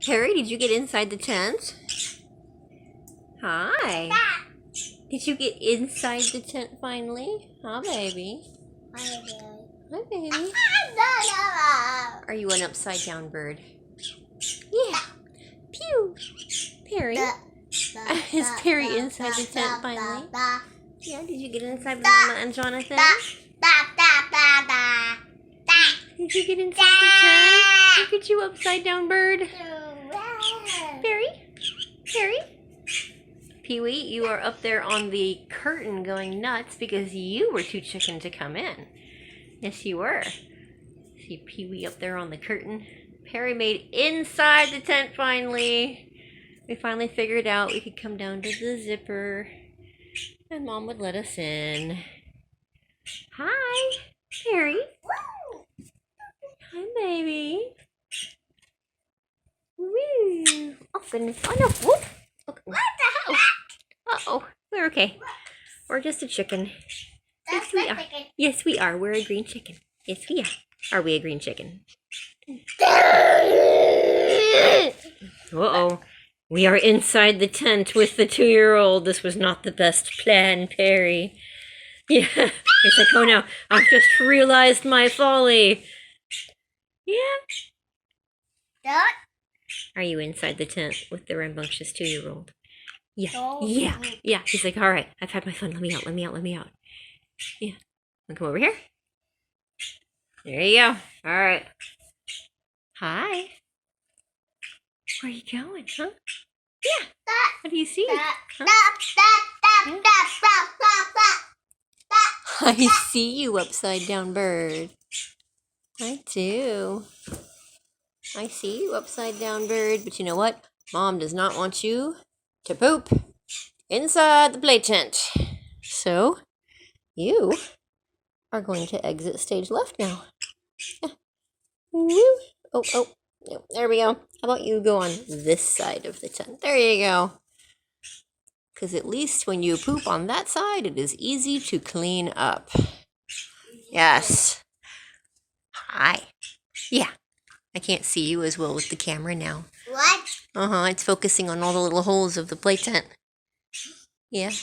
Perry, did you get inside the tent? Hi. Did you get inside the tent finally? Huh, baby? Hi, baby. Are you an upside down bird? Yeah. Pew. Perry. Is Perry inside the tent finally? Yeah, did you get inside with Mama and Johnathan? Did you get inside the tent? Look at you, upside down bird. Perry? Perry? Pee-wee, you are up there on the curtain going nuts because you were too chicken to come in. Yes, you were. See Pee-wee up there on the curtain. Perry made inside the tent finally. We finally figured out we could come down to the zipper and Mom would let us in. Hi, Perry. Hi, baby. Woo. Oh, goodness. Oh, no. Whoop. Okay. What the hell? Uh-oh. We're okay. We're just a chicken. Yes, we are. Yes, we are. We're a green chicken. Yes, we are. Are we a green chicken? Uh-oh. We are inside the tent with the 2-year-old. This was not the best plan, Perry. Yeah. It's like, oh no, I've just realized my folly. Yeah. Are you inside the tent with the rambunctious 2-year-old? Yeah. Yeah. Yeah. He's like, all right, I've had my fun. Let me out. Let me out. Let me out. Yeah. Wanna come over here? There you go. All right. Hi. Where are you going, huh? Yeah. What do you see? Huh? Yeah. I see you, upside down bird. I do. I see you, upside down bird. But you know what? Mom does not want you to poop inside the play tent. So you are going to exit stage left now. Yeah. Woo. Oh. There we go. How about you go on this side of the tent? There you go. Because at least when you poop on that side, it is easy to clean up. Yes. Hi. Yeah. I can't see you as well with the camera now. What? Uh-huh. It's focusing on all the little holes of the play tent. Yeah.